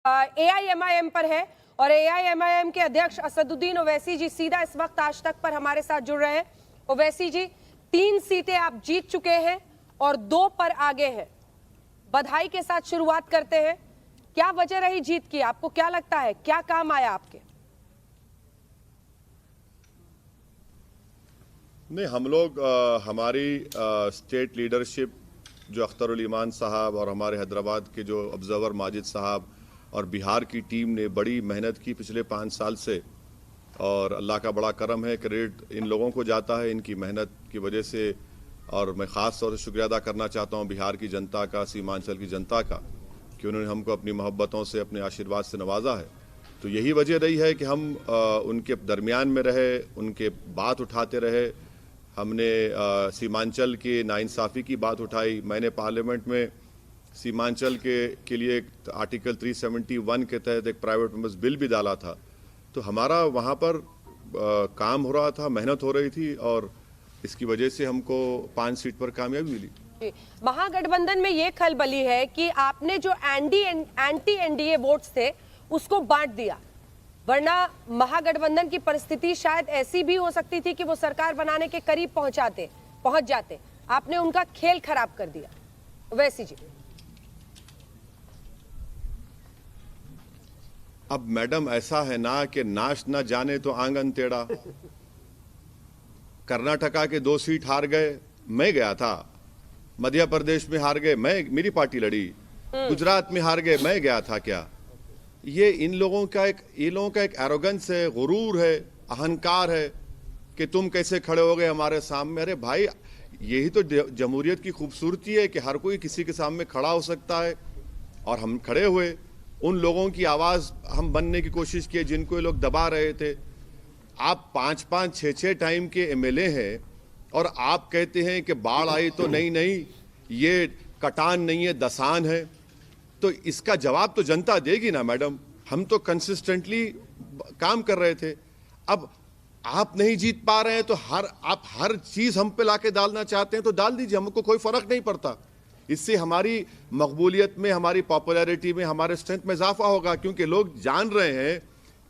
AIMIM पर है और AIMIM के अध्यक्ष असदुद्दीन ओवैसी जी सीधा इस वक्त आज तक पर हमारे साथ जुड़ रहे हैं। ओवैसी जी, 3 सीटें आप जीत चुके हैं और 2 पर आगे हैं। बधाई के साथ शुरुआत करते हैं। क्या वजह रही जीत की? आपको क्या लगता है, क्या काम आया आपके? नहीं, हम लोग हमारी स्टेट लीडरशिप जो अख्तरुल ईमान साहब और हमारे हैदराबाद के जो ऑब्जर्वर माजिद साहब और बिहार की टीम ने बड़ी मेहनत की पिछले 5 साल से, और अल्लाह का बड़ा करम है, क्रेडिट इन लोगों को जाता है इनकी मेहनत की वजह से। और मैं ख़ास तौर से शुक्रिया अदा करना चाहता हूँ बिहार की जनता का, सीमांचल की जनता का, कि उन्होंने हमको अपनी मोहब्बतों से, अपने आशीर्वाद से नवाजा है। तो यही वजह रही है कि हम उनके दरमियान में रहे, उनके बात उठाते रहे। हमने सीमांचल के नाइंसाफ़ी की बात उठाई। मैंने पार्लियामेंट में सीमांचल के लिए आर्टिकल 371 के तहत एक प्राइवेट मेंबर्स बिल भी डाला था। तो हमारा वहाँ पर काम हो रहा था, मेहनत हो रही थी, और इसकी वजह से हमको 5 सीट पर कामयाबी मिली। महागठबंधन में ये खलबली है कि आपने जो एंटी एनडीए वोट्स थे उसको बांट दिया, वरना महागठबंधन की परिस्थिति शायद ऐसी भी हो सकती थी कि वो सरकार बनाने के करीब पहुंच जाते। आपने उनका खेल खराब कर दिया। वैसी जी, अब मैडम ऐसा है ना कि नाच ना जाने तो आंगन टेढ़ा। कर्नाटका के 2 सीट हार गए, मैं गया था। मध्य प्रदेश में हार गए, मेरी पार्टी लड़ी। गुजरात में हार गए, मैं गया था। क्या ये इन लोगों का एक एरोगेंस है, गुरूर है, अहंकार है कि तुम कैसे खड़े हो गए हमारे सामने। अरे भाई, यही तो जमहूरियत की खूबसूरती है कि हर कोई किसी के सामने खड़ा हो सकता है। और हम खड़े हुए, उन लोगों की आवाज़ हम बनने की कोशिश किए जिनको ये लोग दबा रहे थे। आप 5-5, 6-6 टाइम के एमएलए हैं और आप कहते हैं कि बाढ़ आई तो नहीं, ये कटान नहीं है, दसान है। तो इसका जवाब तो जनता देगी ना मैडम। हम तो कंसिस्टेंटली काम कर रहे थे। अब आप नहीं जीत पा रहे हैं तो आप हर चीज़ हम पे लाके डालना चाहते हैं तो डाल दीजिए, हमको कोई फ़र्क नहीं पड़ता। इससे हमारी मकबूलियत में, हमारी पॉपुलैरिटी में, हमारे स्ट्रेंथ में इजाफा होगा, क्योंकि लोग जान रहे हैं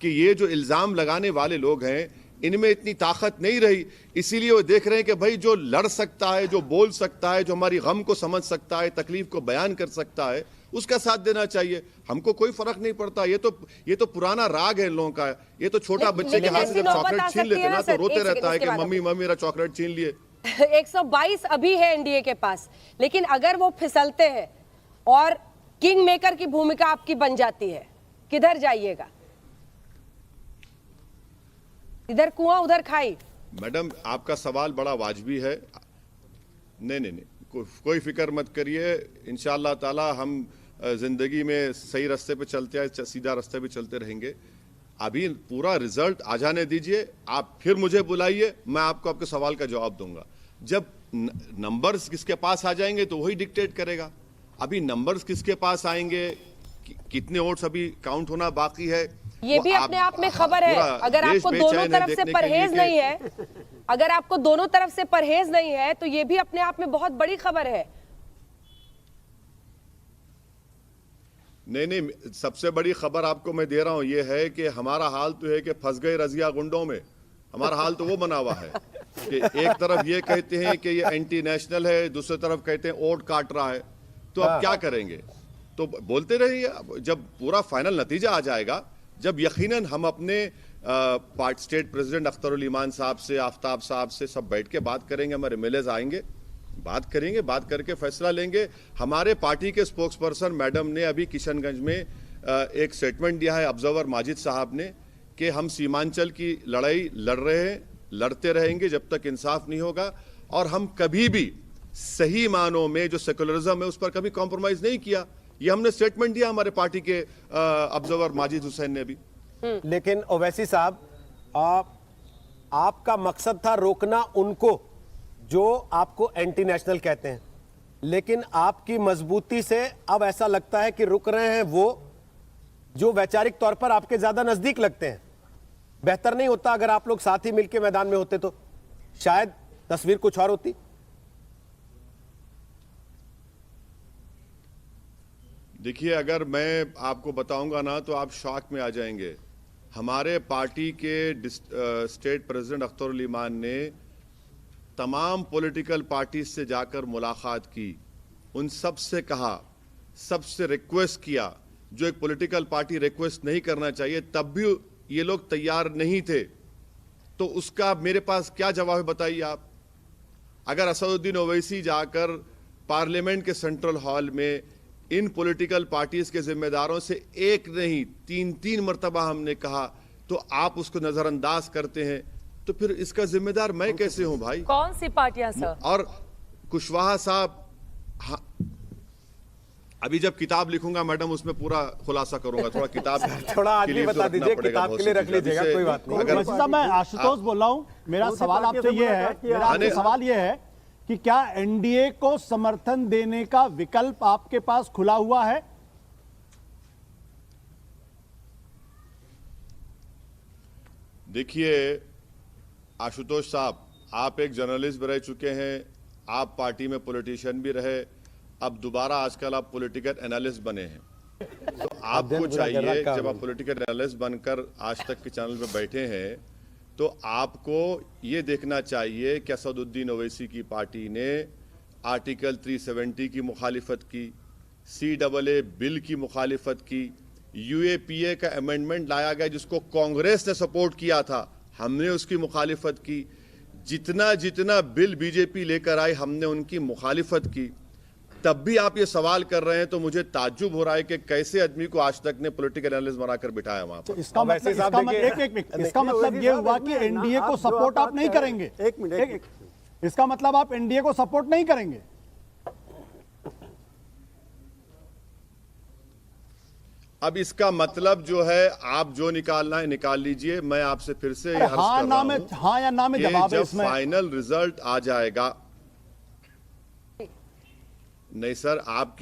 कि ये जो इल्ज़ाम लगाने वाले लोग हैं इनमें इतनी ताकत नहीं रही। इसीलिए वो देख रहे हैं कि भाई जो लड़ सकता है, जो बोल सकता है, जो हमारी गम को समझ सकता है, तकलीफ को बयान कर सकता है, उसका साथ देना चाहिए। हमको कोई फर्क नहीं पड़ता। ये तो पुराना राग है इन लोगों का। ये तो छोटा बच्चे के हाथ से जब चॉकलेट छीन लेते ना तो रोते रहता है कि मम्मी मेरा चॉकलेट छीन लिए। 122 अभी है एनडीए के पास, लेकिन अगर वो फिसलते हैं और किंग मेकर की भूमिका आपकी बन जाती है, किधर जाइएगा? इधर कुआं उधर खाई। मैडम, आपका सवाल बड़ा वाजबी है। नहीं, कोई फिक्र मत करिए। इंशाअल्लाह ताला हम जिंदगी में सही रास्ते पे चलते हैं, सीधा रास्ते पे चलते रहेंगे। अभी पूरा रिजल्ट आ जाने दीजिए, आप फिर मुझे बुलाइए, मैं आपको आपके सवाल का जवाब दूंगा। जब नंबर्स किसके पास आ जाएंगे तो वही डिक्टेट करेगा। अभी नंबर्स किसके पास आएंगे, कितने वोट्स अभी काउंट होना बाकी है, ये भी अपने आप में खबर है। अगर आपको दोनों तरफ से परहेज नहीं है, अगर आपको दोनों तरफ से परहेज नहीं है तो ये भी अपने आप में बहुत बड़ी खबर है। नहीं, सबसे बड़ी खबर आपको मैं दे रहा हूं, ये है कि हमारा हाल तो है कि फंस गए रजिया गुंडों में। हमारा हाल तो वो बना हुआ है कि एक तरफ ये कहते हैं कि ये एंटी नेशनल है, दूसरी तरफ कहते हैं वोट काट रहा है। तो अब क्या करेंगे? तो बोलते रहिए। जब पूरा फाइनल नतीजा आ जाएगा, जब यकीनन हम अपने स्टेट प्रेसिडेंट अख्तरुल ईमान साहब से, आफ्ताब साहब से सब बैठ के बात करेंगे, हमारे एमएलएज आएंगे, बात करेंगे, बात करके फैसला लेंगे। हमारे पार्टी के स्पोक्स पर्सन मैडम ने अभी किशनगंज में एक स्टेटमेंट दिया है, ऑब्जर्वर माजिद साहब ने, कि हम सीमांचल की लड़ाई लड़ रहे हैं, लड़ते रहेंगे जब तक इंसाफ नहीं होगा। और हम कभी भी सही मानों में जो सेकुलरिज्म है उस पर कभी कॉम्प्रोमाइज नहीं किया। ये हमने स्टेटमेंट दिया हमारे पार्टी के ऑब्जर्वर माजिद हुसैन ने भी। लेकिन ओवैसी साहब, आपका मकसद था रोकना उनको जो आपको एंटी नेशनल कहते हैं, लेकिन आपकी मजबूती से अब ऐसा लगता है कि रुक रहे हैं वो जो वैचारिक तौर पर आपके ज्यादा नजदीक लगते हैं। बेहतर नहीं होता अगर आप लोग साथ ही मिलकर मैदान में होते तो शायद तस्वीर कुछ और होती? देखिए, अगर मैं आपको बताऊंगा ना तो आप शॉक में आ जाएंगे। हमारे पार्टी के स्टेट प्रेसिडेंट अख्तर अली मान ने तमाम पॉलिटिकल पार्टी से जाकर मुलाकात की, उन सब से कहा, सबसे रिक्वेस्ट किया जो एक पॉलिटिकल पार्टी रिक्वेस्ट नहीं करना चाहिए, तब भी ये लोग तैयार नहीं थे। तो उसका मेरे पास क्या जवाब है बताइए आप। अगर असदुद्दीन ओवैसी जाकर पार्लियामेंट के सेंट्रल हॉल में इन पॉलिटिकल पार्टीज के जिम्मेदारों से एक नहीं 3-3 मरतबा हमने कहा तो आप उसको नजरअंदाज करते हैं, तो फिर इसका जिम्मेदार मैं कैसे हूं भाई? कौन सी पार्टियां सर? और कुशवाहा साहब, हाँ, अभी जब किताब लिखूंगा मैडम उसमें पूरा खुलासा करूंगा। थोड़ा किताब थोड़ा आज के भी लिए बता तो दीजिए, रखना पड़ेगा किताब के लिए रख बहुत सी लीजिएगा, चीजें। कोई बात नहीं। अगर वैसे साहब, मैं आशुतोष बोल रहा हूं। मेरा सवाल आपसे ये है, मेरा आपसे सवाल ये है कि क्या एनडीए को समर्थन देने का विकल्प आपके पास खुला हुआ है? देखिए आशुतोष साहब, आप एक जर्नलिस्ट भी रह चुके हैं, आप पार्टी में पॉलिटिशियन भी रहे, अब दोबारा आजकल आप पॉलिटिकल एनालिस्ट बने हैं। तो आपको चाहिए जब आप पॉलिटिकल एनालिस्ट बनकर आज तक के चैनल पे बैठे हैं तो आपको ये देखना चाहिए कि असदुद्दीन ओवैसी की पार्टी ने आर्टिकल 370 की मुखालिफत की, CAA बिल की मुखालिफत की, UAPA का अमेंडमेंट लाया गया जिसको कांग्रेस ने सपोर्ट किया था, हमने उसकी मुखालिफत की। जितना जितना बिल बीजेपी लेकर आई हमने उनकी मुखालिफत की। तब भी आप ये सवाल कर रहे हैं तो मुझे ताज्जुब हो रहा है कि कैसे आदमी को आज तक ने पॉलिटिकल एनालिस्ट बनाकर बिठाया वहां पर। इसका मतलब ये हुआ कि एनडीए को सपोर्ट आप नहीं करेंगे। एक मिनट, इसका मतलब आप एनडीए को सपोर्ट नहीं करेंगे। अब इसका मतलब जो है आप जो निकालना है निकाल लीजिए। मैं आपसे फिर से ये अर्ज कर रहा हूं हाँ या ना में कि जवाब है जब इसमें। फाइनल रिजल्ट आ जाएगा। नहीं सर, आप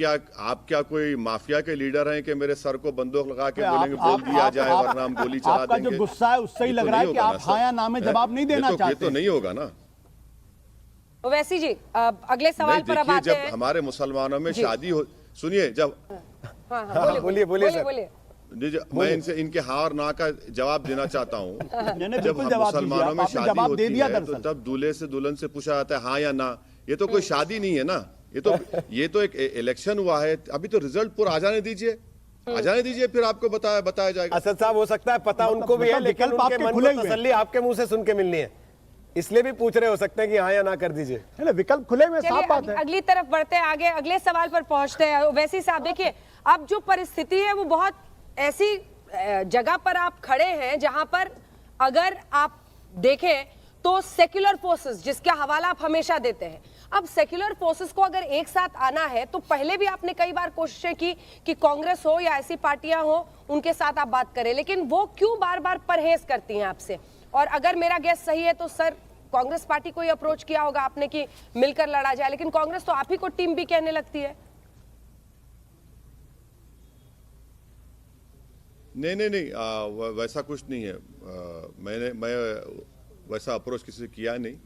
क्या कोई माफिया के लीडर हैं कि मेरे सर को बंदूक लगा के बोलेंगे बोल दिया जाए वरना हम गोली चला आपका देंगे? जो गुस्सा है उससे ही लग रहा है कि आप हाँ या ना में जवाब नहीं देना चाहते। ये तो नहीं होगा ना। ओवैसी जी, अगले सवाल पर अब देखिए, आते जब हैं। हमारे मुसलमानों में शादी हो, सुनिए, जब हाँ, बोलिए सर। मैं इनके हाँ और ना का जवाब देना चाहता हूँ। नहीं, जब बिल्कुल जवाब दीजिए। मुसलमानों में आपने शादी जवाब होती दे दिया है तो दरअसल। तब दूल्हे से दुल्हन से पूछा जाता है हाँ या ना। ये तो कोई शादी नहीं है ना, ये तो एक इलेक्शन हुआ है। अभी तो रिजल्ट पूरा आ जाने दीजिए, फिर आपको बताया जाएगा। असद साहब, हो सकता है पता उनको भी है, लेकिन विकल्प उनके आपके मन खुले को हुए हैं। तसल्ली आपके मुंह से सुन के मिलनी है, इसलिए भी पूछ रहे हो सकते हैं कि हाँ या ना कर दीजिए। नहीं, विकल्प खुले में चलिए, साफ बात है। अगली तरफ बढ़ते हैं, आगे अगले सवाल पर पहुंचते हैं। ओवैसी साहब, देखिए अब जो परिस्थिति है वो बहुत ऐसी जगह पर आप खड़े हैं जहां पर अगर आप देखें तो सेक्युलर फोर्सेस जिसका हवाला आप हमेशा देते हैं, अब सेक्युलर फोर्सेस को अगर एक साथ आना है तो पहले भी आपने कई बार कोशिशें की कि कांग्रेस हो या ऐसी पार्टियां हो उनके साथ आप बात करें, लेकिन वो क्यों बार बार परहेज करती हैं आपसे? और अगर मेरा गेस सही है तो सर कांग्रेस पार्टी को ही अप्रोच किया होगा आपने कि मिलकर लड़ा जाए, लेकिन कांग्रेस तो आप ही को टीम भी कहने लगती है। नहीं, वैसा कुछ नहीं है। मैं वैसा अप्रोच किसी से किया नहीं।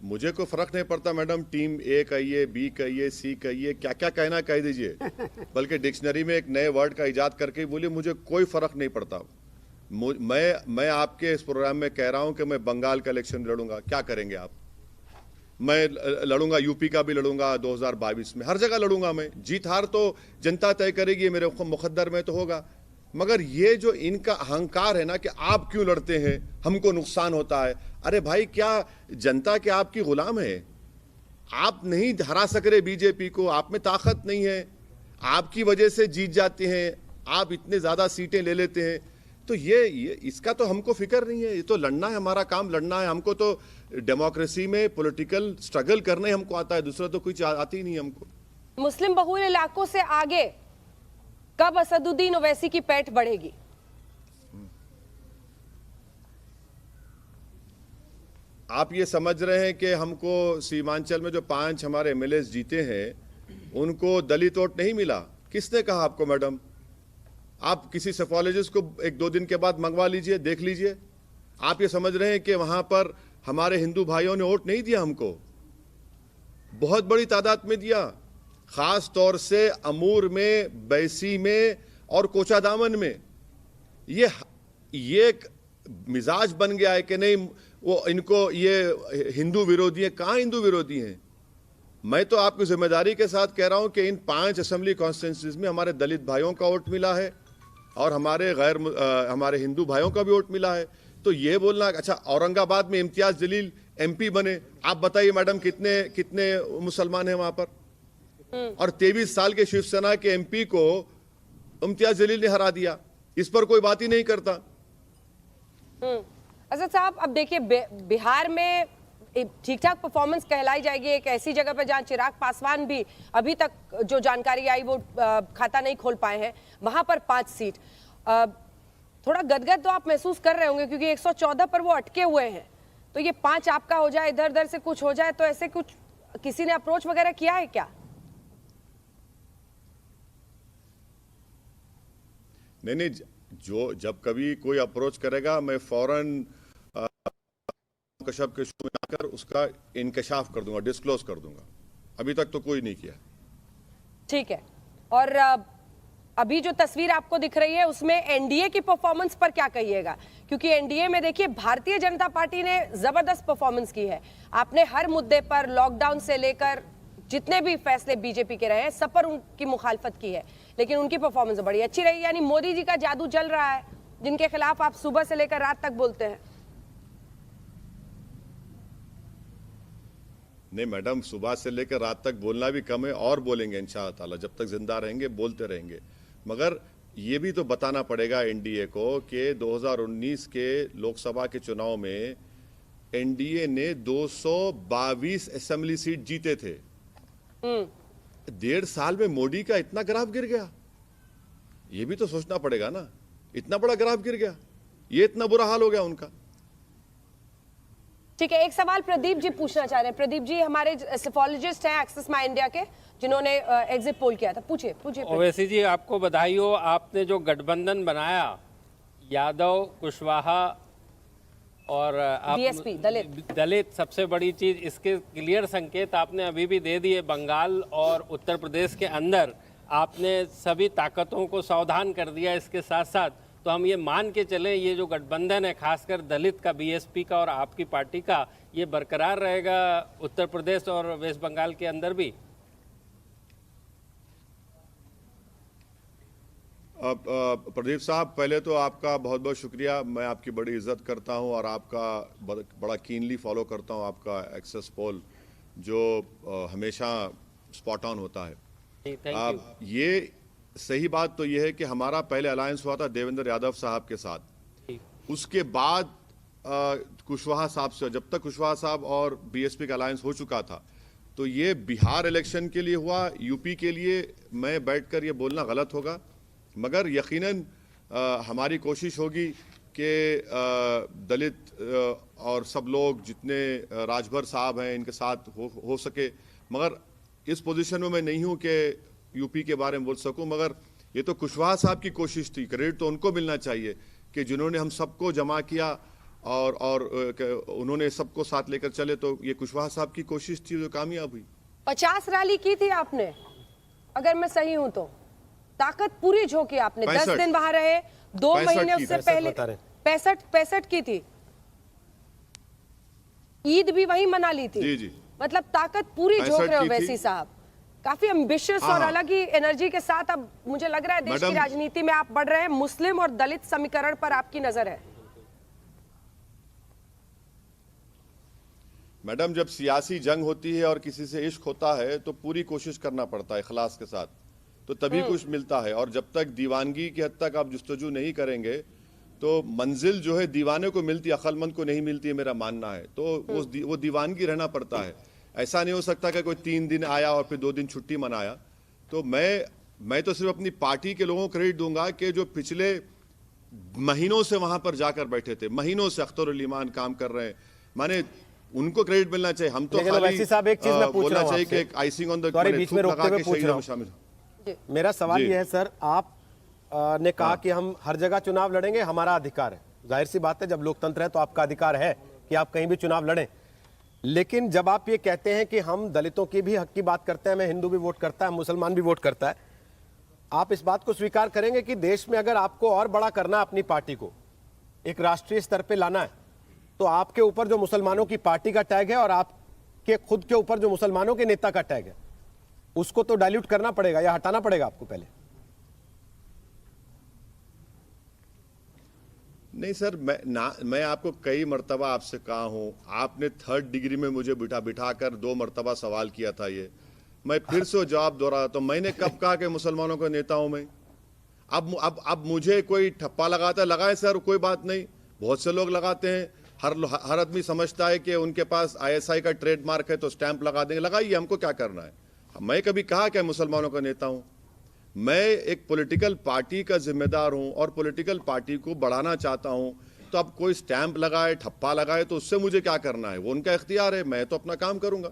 मुझे कोई फर्क नहीं पड़ता मैडम, टीम ए कहिए, बी कहिए, सी कहिए, क्या क्या कहना कह दीजिए। बल्कि डिक्शनरी में एक नए वर्ड का इजाद करके बोलिए, मुझे कोई फर्क नहीं पड़ता। मैं आपके इस प्रोग्राम में कह रहा हूं कि मैं बंगाल का इलेक्शन लड़ूंगा, क्या करेंगे आप? मैं लड़ूंगा, यूपी का भी लड़ूंगा 2022 में, हर जगह लड़ूंगा मैं। जीत हार तो जनता तय करेगी, मेरे मुकद्दर में तो होगा। मगर ये जो इनका अहंकार है ना कि आप क्यों लड़ते हैं, हमको नुकसान होता है। अरे भाई, क्या जनता के आपकी गुलाम है? आप नहीं हरा सक रहे बीजेपी को, आप में ताकत नहीं है, आपकी वजह से जीत जाते हैं, आप इतने ज्यादा सीटें ले लेते हैं। तो ये इसका तो हमको फिक्र नहीं है। ये तो लड़ना है, हमारा काम लड़ना है। हमको तो डेमोक्रेसी में पॉलिटिकल स्ट्रगल करने हमको आता है, दूसरा तो कुछ आती ही नहीं हमको। मुस्लिम बहुल इलाकों से आगे कब असदुद्दीन ओवैसी की पैठ बढ़ेगी? आप ये समझ रहे हैं कि हमको सीमांचल में जो 5 हमारे एमएलए जीते हैं उनको दलित वोट नहीं मिला? किसने कहा आपको मैडम? आप किसी सेफोलॉजिस्ट को 1-2 दिन के बाद मंगवा लीजिए, देख लीजिए। आप ये समझ रहे हैं कि वहां पर हमारे हिंदू भाइयों ने वोट नहीं दिया हमको? बहुत बड़ी तादाद में दिया। खास तौर से अमूर में, बैसी में और कोचादामन में ये एक मिजाज बन गया है कि नहीं वो इनको ये हिंदू विरोधी है। कहाँ हिंदू विरोधी हैं? मैं तो आपकी जिम्मेदारी के साथ कह रहा हूं कि इन 5 असेंबली कॉन्स्टिट्यूंसीज में हमारे दलित भाइयों का वोट मिला है और हमारे हिंदू भाइयों का भी वोट मिला है। तो ये बोलना अच्छा औरंगाबाद में इम्तियाज जलील एमपी बने, आप बताइए मैडम कितने मुसलमान हैं वहां पर? और 23 साल के शिवसेना के एमपी को इम्तियाज जलील ने हरा दिया, इस पर कोई बात ही नहीं करता। असद साहब, अब देखिए बिहार में ठीक ठाक परफॉर्मेंस कहलाई जाएगी एक ऐसी जगह पर जहां चिराग पासवान भी अभी तक जो जानकारी आई वो खाता नहीं खोल पाए हैं, वहां पर 5 सीट। थोड़ा गदगद तो आप महसूस कर रहे होंगे क्योंकि 114 पर वो अटके हुए हैं, तो ये 5 आपका हो जाए, इधर उधर से कुछ हो जाए, तो ऐसे कुछ किसी ने अप्रोच वगैरह किया है क्या? नहीं, जो जब कभी कोई अप्रोच करेगा मैं फौरन कश्यप के शो में आकर उसका इंकशाफ कर दूंगा, डिस्क्लोज कर दूंगा। अभी तक तो कोई नहीं किया। ठीक है, और अभी जो तस्वीर आपको दिख रही है उसमें एनडीए की परफॉर्मेंस पर क्या कहिएगा? क्योंकि एनडीए में देखिए भारतीय जनता पार्टी ने जबरदस्त परफॉर्मेंस की है। आपने हर मुद्दे पर, लॉकडाउन से लेकर जितने भी फैसले बीजेपी के रहे हैं सब पर उनकी मुखालफत की है, लेकिन उनकी परफॉर्मेंस बड़ी अच्छी रही। यानी मोदी जी का जादू चल रहा है, जिनके खिलाफ आप सुबह से लेकर रात तक बोलते हैं। नहीं मैडम, सुबह से लेकर रात तक बोलना भी कम है और बोलेंगे इंशाअल्लाह ताला, जब तक जिंदा रहेंगे बोलते रहेंगे। मगर ये भी तो बताना पड़ेगा एनडीए को कि 2019 के लोकसभा के चुनाव में एनडीए ने 222 असेंबली सीट जीते थे। 1.5 साल में मोदी का इतना ग्राफ गिर गया, ये भी तो सोचना पड़ेगा ना। इतना बड़ा ग्राफ गिर गया, ये इतना बुरा हाल हो गया उनका। ठीक है, एक सवाल प्रदीप जी पूछना चाह रहे हैं। प्रदीप जी हमारे सेफोलॉजिस्ट हैं एक्सेस माई इंडिया के, जिन्होंने एग्जिट पोल किया था। पूछिए। ओवैसी जी, आपको बधाई हो, आपने जो गठबंधन बनाया यादव, कुशवाहा और बीएसपी, दलित, सबसे बड़ी चीज इसके क्लियर संकेत आपने अभी भी दे दिए। बंगाल और उत्तर प्रदेश के अंदर आपने सभी ताकतों को सावधान कर दिया। इसके साथ साथ तो हम ये मान के चलें ये जो गठबंधन है खासकर दलित का, बीएसपी का और आपकी पार्टी का, ये बरकरार रहेगा उत्तर प्रदेश और वेस्ट बंगाल के अंदर भी? प्रदीप साहब, पहले तो आपका बहुत बहुत शुक्रिया। मैं आपकी बड़ी इज्जत करता हूं और आपका बड़ा कीनली फॉलो करता हूं आपका एक्सेस पोल, जो हमेशा स्पॉट ऑन होता है। ये सही बात तो ये है कि हमारा पहले अलायंस हुआ था देवेंद्र यादव साहब के साथ, उसके बाद कुशवाहा साहब से, जब तक कुशवाहा साहब और बीएसपी का अलायंस हो चुका था, तो ये बिहार इलेक्शन के लिए हुआ। यूपी के लिए मैं बैठकर ये बोलना गलत होगा, मगर यकीनन हमारी कोशिश होगी कि दलित और सब लोग जितने राजभर साहब हैं इनके साथ हो सके। मगर इस पोजीशन में मैं नहीं हूं कि यूपी के बारे में बोल सकूं, मगर ये तो कुशवाहा साहब की कोशिश थी। क्रेडिट तो उनको मिलना चाहिए कि जिन्होंने हम सबको जमा किया और उन्होंने सबको साथ लेकर चले, तो ये कुशवाहा साहब की कोशिश थी जो कामयाब हुई। 50 रैली की थी आपने, अगर मैं सही हूं तो ताकत पूरी झोंकी आपने। 10 दिन वहां रहे, 2 महीने उससे पहले 65 की थी, ईद भी वहीं मना ली थी। जी। मतलब ताकत पूरी झोंक रहे हो वैसी साहब, काफी एम्बिशियस और अलग ही एनर्जी के साथ। अब मुझे लग रहा है देश की राजनीति में आप बढ़ रहे हैं, मुस्लिम और दलित समीकरण पर आपकी नजर है। मैडम, जब सियासी जंग होती है और किसी से इश्क होता है तो पूरी कोशिश करना पड़ता है इखलास के साथ, तो तभी कुछ मिलता है। और जब तक दीवानगी की हद तक आप जुस्तजू नहीं करेंगे तो मंजिल जो है दीवाने को मिलती, अक्लमंद को नहीं मिलती है, मेरा मानना है। तो वो दीवानगी रहना पड़ता है। ऐसा नहीं हो सकता कि कोई 3 दिन आया और फिर 2 दिन छुट्टी मनाया। तो मैं तो सिर्फ अपनी पार्टी के लोगों को क्रेडिट दूंगा कि जो पिछले महीनों से वहां पर जाकर बैठे थे, महीनों से अख्तरुल ईमान काम कर रहे हैं, माने उनको क्रेडिट मिलना चाहिए। हम तो खाली साहब एक चीज मैं पूछ रहा हूं चाहिए कि एक आइसिंग ऑन द बीच में रोकते हुए पूछ रहा हूं। शामिल। मेरा सवाल यह है सर, आप ने कहा कि हम हर जगह चुनाव लड़ेंगे, हमारा अधिकार है। जाहिर सी बात है, जब लोकतंत्र है तो आपका अधिकार है कि आप कहीं भी चुनाव लड़ें। लेकिन जब आप ये कहते हैं कि हम दलितों की भी हक की बात करते हैं, मैं हिंदू भी वोट करता है, मुसलमान भी वोट करता है, आप इस बात को स्वीकार करेंगे कि देश में अगर आपको और बड़ा करना है, अपनी पार्टी को एक राष्ट्रीय स्तर पे लाना है, तो आपके ऊपर जो मुसलमानों की पार्टी का टैग है और आपके खुद के ऊपर जो मुसलमानों के नेता का टैग है, उसको तो डाइल्यूट करना पड़ेगा या हटाना पड़ेगा आपको पहले? नहीं सर, मैं आपको कई मर्तबा आपसे कहा हूं, आपने 3rd डिग्री में मुझे बिठाकर 2 मर्तबा सवाल किया था। ये मैं फिर से जवाब दोहराता हूं, मैंने कब कहा कि मुसलमानों का नेता हूं मैं? अब मुझे कोई ठप्पा लगाता है, लगाए सर, कोई बात नहीं, बहुत से लोग लगाते हैं। हर आदमी समझता है कि उनके पास ISI का ट्रेडमार्क है तो स्टैंप लगा देंगे, लगाइए, हमको क्या करना है। मैं कभी कहा कि मुसलमानों का नेता हूं? मैं एक पॉलिटिकल पार्टी का जिम्मेदार हूं और पॉलिटिकल पार्टी को बढ़ाना चाहता हूं। तो अब कोई स्टैंप लगाए, ठप्पा लगाए, तो उससे मुझे क्या करना है? वो उनका इख्तियार है, मैं तो अपना काम करूंगा।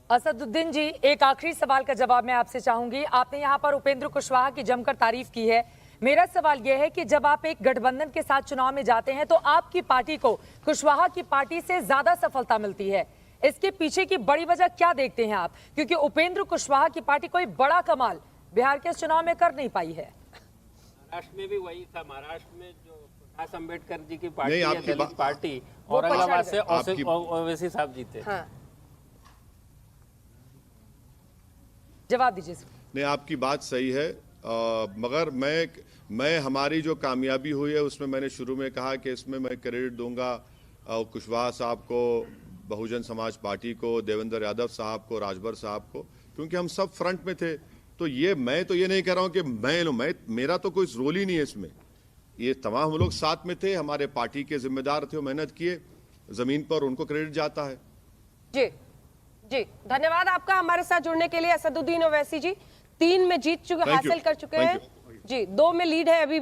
असदुद्दीन जी, एक आखिरी सवाल का जवाब मैं आपसे चाहूंगी। आपने यहाँ पर उपेंद्र कुशवाहा की जमकर तारीफ की है। मेरा सवाल यह है कि जब आप एक गठबंधन के साथ चुनाव में जाते हैं तो आपकी पार्टी को कुशवाहा की पार्टी से ज्यादा सफलता मिलती है। इसके पीछे की बड़ी वजह क्या देखते हैं आप? क्योंकि उपेंद्र कुशवाहा की पार्टी कोई बड़ा कमाल बिहार के चुनाव में कर नहीं पाई है। महाराष्ट्र में भी वही था। महाराष्ट्र में जो प्रकाश अम्बेडकर जी की पार्टी नहीं, है, आपकी दलित पार्टी, वो औरंगाबाद पछाड़ से गए। ओवैसी साहब जीते। हाँ, जवाब दीजिए सर। नहीं, आपकी बात सही है, मगर मैं हमारी जो कामयाबी हुई है उसमें मैंने शुरू में कहा कि इसमें मैं क्रेडिट दूंगा कुशवाहा साहब को, बहुजन समाज पार्टी को, देवेंद्र यादव साहब को, राजभर साहब को, क्योंकि हम सब फ्रंट में थे। तो मैं तो ये नहीं कह रहा हूं कि मेरा तो कोई रोल ही नहीं है इसमें। ये तमाम हम लोग साथ में थे, हमारे पार्टी के जिम्मेदार थे, वो मेहनत किए, जमीन पर उनको क्रेडिट जाता है। जी जी, धन्यवाद आपका हमारे साथ जुड़ने के लिए असदुद्दीन ओवैसी जी। 3 में जीत चुके, Thank you. हासिल कर चुके Thank हैं जी, 2 में लीड है अभी भी।